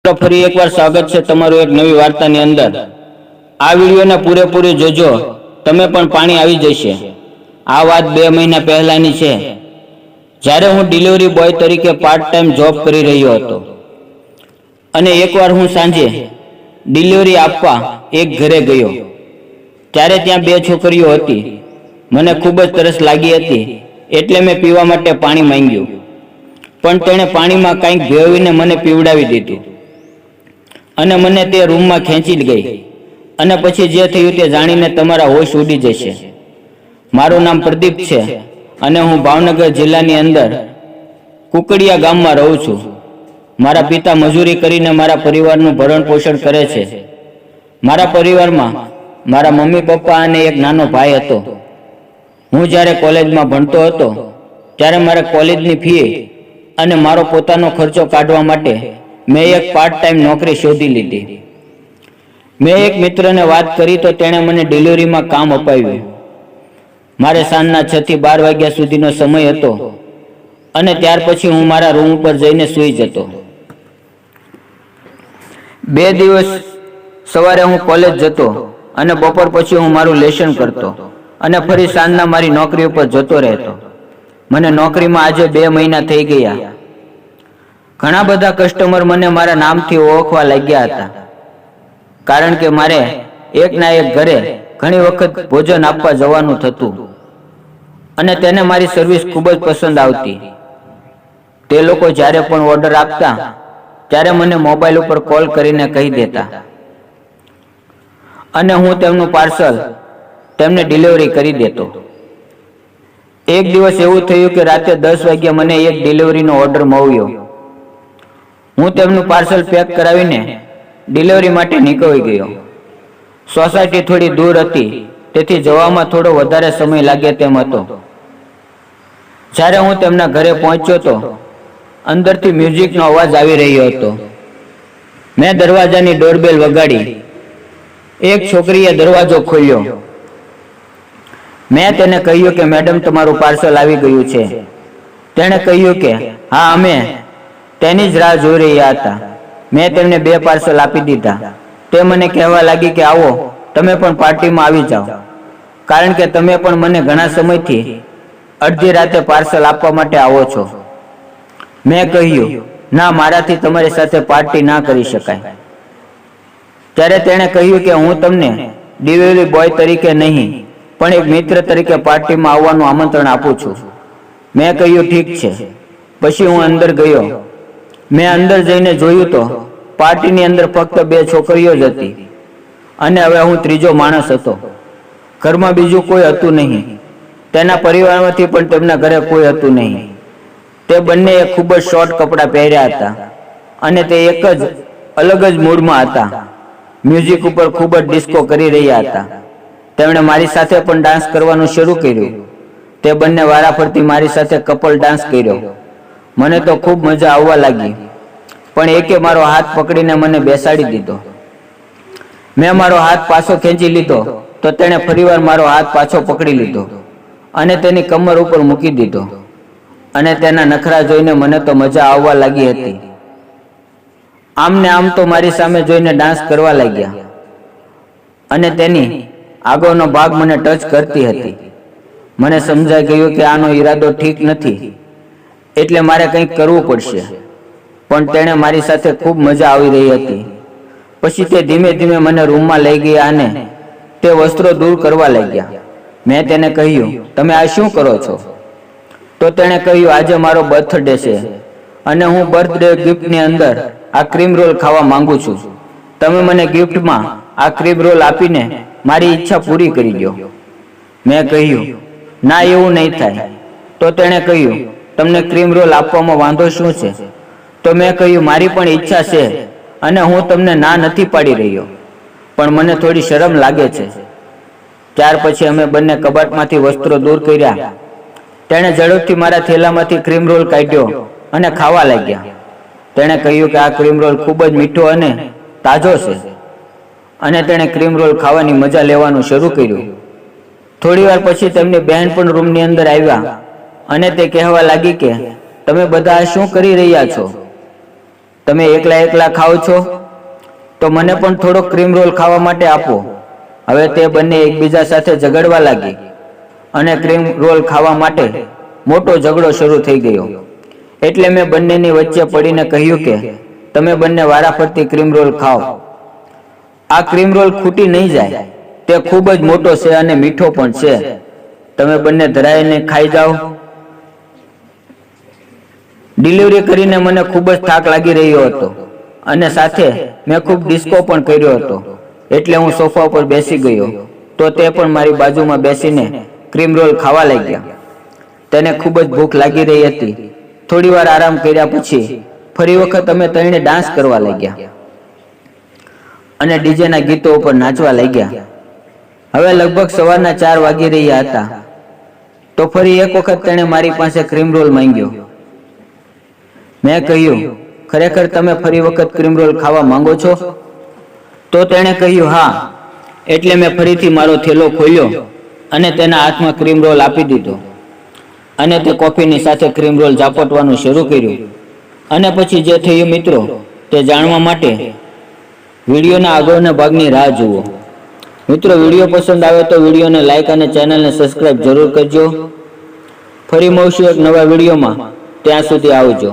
તો ફરી એકવાર સ્વાગત છે તમારું એક નવી વાર્તાની અંદર। આ વિડીયોને પૂરેપૂરી જોજો, તમે પણ પાણી આવી જશે। આ વાત 2 મહિના પહેલાની છે, જ્યારે હું ડિલિવરી બોય તરીકે પાર્ટ ટાઈમ જોબ કરી રહ્યો હતો। અને એકવાર હું સાંજે ડિલિવરી આપવા એક ઘરે ગયો, ત્યારે ત્યાં 2 છોકરીઓ હતી। મને ખૂબ જ તરસ લાગી હતી, એટલે મેં પીવા માટે પાણી માંગ્યું, પણ તેણે પાણીમાં કંઈક ભેળવીને મને પીવડાવી દીધું અને મને તે રૂમમાં ખેંચી ગઈ। અને પછી જે થયું તે જાણીને તમારા હોશ ઉડી જશે। મારું નામ પ્રદીપ છે અને હું ભાવનગર જિલ્લાની અંદર કુકડિયા ગામમાં રહું છું। મારા પિતા મજૂરી કરીને મારા પરિવારનું ભરણ પોષણ કરે છે। મારા પરિવારમાં મારા મમ્મી પપ્પા અને એક નાનો ભાઈ હતો। હું જ્યારે કોલેજમાં ભણતો હતો ત્યારે મારા કોલેજની ફી અને મારો પોતાનો ખર્ચો કાઢવા માટે મેં એક પાર્ટ ટાઈમ નોકરી શોધી લીધી। મેં એક મિત્રને વાત કરી તો તેણે મને ડિલિવરીમાં કામ અપાવ્યું। મારે સાંજના 6 થી 12 વાગ્યા સુધીનો સમય હતો અને ત્યાર પછી હું મારા રૂમ ઉપર જઈને સૂઈ જતો। 2 દિવસ સવારે હું કોલેજ જતો અને બપોર પછી હું મારું લેસન કરતો અને ફરી સાંજના મારી નોકરી ઉપર જતો રહેતો। મને નોકરીમાં આજે 2 મહિના થઈ ગયા। ઘણા બધા કસ્ટમર મને મારા નામથી ઓળખવા લાગ્યા હતા, કારણ કે મારે એકના એક ઘરે ઘણી વખત ભોજન આપવા જવાનું થતું અને તેને મારી સર્વિસ ખૂબ જ પસંદ આવતી। તે લોકો જ્યારે પણ ઓર્ડર આપતા ત્યારે મને મોબાઈલ ઉપર કોલ કરીને કહી દેતા અને હું તેમનું પાર્સલ તેમને ડિલિવરી કરી દેતો। એક દિવસ એવું થયું કે રાતે 10 વાગ્યે મને એક ડિલિવરીનો ઓર્ડર મળ્યો। હું તેમનું પાર્સલ પેક કરાવીને ડિલિવરી માટે નીકળી ગયો। સોસાયટી થોડી દૂર હતી, તેથી જવામાં થોડો વધારે સમય લાગે તેમ હતો। જ્યારે હું તેમના ઘરે પહોંચ્યો તો અંદરથી મ્યુઝિકનો અવાજ આવી રહ્યો હતો। મેં દરવાજાની ડોરબેલ વગાડી। એક છોકરીએ દરવાજો ખોલ્યો। મેં તેને કહ્યું કે મેડમ, તમારું પાર્સલ આવી ગયું છે। તેણે કહ્યું કે હા, અમે તેની જ રાહ જોઈ રહ્યા હતા। મેં તેમને 2 પાર્સલ આપી દીધા। તે મને કહેવા લાગી કે આવો, તમે પણ પાર્ટીમાં આવી જાઓ, કારણ કે તમે પણ મને ઘણા સમયથી અડધી રાતે પાર્સલ આપવા માટે આવો છો। મેં કહ્યું, ના, મારાથી તમારી સાથે પાર્ટી ના કરી શકાય। ત્યારે તેણે કહ્યું કે હું તમને ડિલિવરી બોય તરીકે નહીં, પણ એક મિત્ર તરીકે પાર્ટીમાં આવવાનું આમંત્રણ આપું છું। મેં કહ્યું ઠીક છે। પછી હું અંદર ગયો। મેં અંદર જઈને જોયું તો પાર્ટીની અંદર ફક્ત 2 છોકરીઓ જ હતી અને હવે હું ત્રીજો માણસ હતો। ઘરમાં બીજું કોઈ હતું નહીં। તેના પરિવારમાંથી પણ તેમના ઘરે કોઈ હતું નહીં। તે બંનેએ ખૂબ જ શોર્ટ કપડાં પહેર્યા હતા અને તે એક જ અલગ જ મૂડમાં હતા। મ્યુઝિક ઉપર ખૂબ જ ડિસ્કો કરી રહ્યા હતા। તેમણે મારી સાથે પણ ડાન્સ કરવાનું શરૂ કર્યું। તે બંને વારાફરતી મારી સાથે કપલ ડાન્સ કર્યો। મને તો ખૂબ મજા આવવા લાગી, પણ એકે મારો હાથ પકડીને મને બેસાડી દીધો। મેં મારો હાથ પાછો ખેંચી લીધો તો તેણે ફરીવાર મારો હાથ પાછો પકડી લીધો અને તેની કમર ઉપર મૂકી દીધો અને તેના નખરા જોઈને મને તો મજા આવવા લાગી હતી। આમ ને આમ તો મારી સામે જોઈને ડાન્સ કરવા લાગ્યા અને તેની આગળનો ભાગ મને ટચ કરતી હતી। મને સમજાઈ ગયું કે આનો ઈરાદો ઠીક નથી, એટલે મારે કંઈક કરવું પડશે, પણ તેણે મારી સાથે ખૂબ મજા આવી રહી હતી। પછી તે ધીમે ધીમે મને રૂમમાં લઈ ગયા અને તે વસ્ત્રો દૂર કરવા લાગ્યા। મેં તેને કહ્યું, તમે આ શું કરો છો? તો તેણે કહ્યું, આજે મારો બર્થડે છે અને હું બર્થડે ગિફ્ટની અંદર આ ક્રીમ રોલ ખાવા માંગુ છું। તમે મને ગિફ્ટમાં આ ક્રીમ રોલ આપીને મારી ઈચ્છા પૂરી કરી દો। મેં કહ્યું, ના, એવું નહીં થાય। તો તેણે કહ્યું, તમને ક્રીમ રોલ આપવામાં વાંધો શું છે? તો મેં કહ્યું, મારી પણ ઈચ્છા છે અને હું તમને ના નથી પાડી રહ્યો, પણ મને થોડી શરમ લાગે છે। ત્યાર પછી અમે બંને કબાટમાંથી વસ્ત્રો દૂર કર્યા। તેણે ઝડપથી મારા થેલામાંથી ક્રીમ રોલ કાઢ્યો અને ખાવા લાગ્યા। તેણે કહ્યું કે આ ક્રીમ રોલ ખૂબ જ મીઠો અને તાજો છે અને તેણે ક્રીમ રોલ ખાવાની મજા લેવાનું શરૂ કર્યું। થોડી વાર પછી તેમની બહેન પણ રૂમની અંદર આવ્યા અને તે કહેવા લાગી કે તમે બધા શું કરી રહ્યા છો? તમે એકલા એકલા ખાઓ છો? તો મને પણ થોડો ક્રીમ રોલ ખાવા માટે આપો. હવે તે બંને એકબીજા સાથે ઝઘડવા લાગી અને ક્રીમ રોલ ખાવા માટે મોટો ઝઘડો શરૂ થઈ ગયો. એટલે મેં બંનેની વચ્ચે પડીને કહ્યું કે તમે બંને વારાફરતી ક્રીમ રોલ ખાઓ. આ ક્રીમ રોલ ખૂટી નહીં જાય. તે ખૂબ જ મોટો છે અને મીઠો પણ છે. તમે બંને ધરાઈને ખાઈ જાઓ. ડિલિવરી કરીને મને ખૂબ જ થાક લાગી રહ્યો હતો અને સાથે મેં ખૂબ ડિસ્કો પણ કર્યો હતો. એટલે હું સોફા પર બેસી ગયો તો તે પણ મારી બાજુમાં બેસીને ક્રીમ રોલ ખાવા લાગ્યા. તેને ખૂબ જ ભૂખ લાગી રહી હતી. થોડી વાર આરામ કર્યા પછી ફરી વખત અમે ત્રણે ડાન્સ કરવા લાગ્યા અને ડીજેના ગીતો ઉપર નાચવા લાગ્યા. હવે લગભગ સવારના 4 વાગી રહ્યા હતા તો ફરી એક વખત તેણે મારી પાસે ક્રીમ રોલ માંગ્યો. મેં કહ્યું, ખરેખર તમે ફરી વખત ક્રીમ રોલ ખાવા માંગો છો? તો તેણે કહ્યું હા. એટલે મેં ફરીથી મારો થેલો ખોલ્યો અને તેના હાથમાં ક્રીમ રોલ આપી દીધો અને તે કોફીની સાથે ક્રીમ રોલ ઝાપટવાનું શરૂ કર્યું. અને પછી જે થયું મિત્રો તે જાણવા માટે વિડીયોના આગળના ભાગની રાહ જુઓ. મિત્રો, વિડીયો પસંદ આવે તો વિડીયોને લાઈક અને ચેનલને સબસ્ક્રાઇબ જરૂર કરજો. ફરી મળશું એક નવા વિડીયોમાં. ત્યાં સુધી આવજો.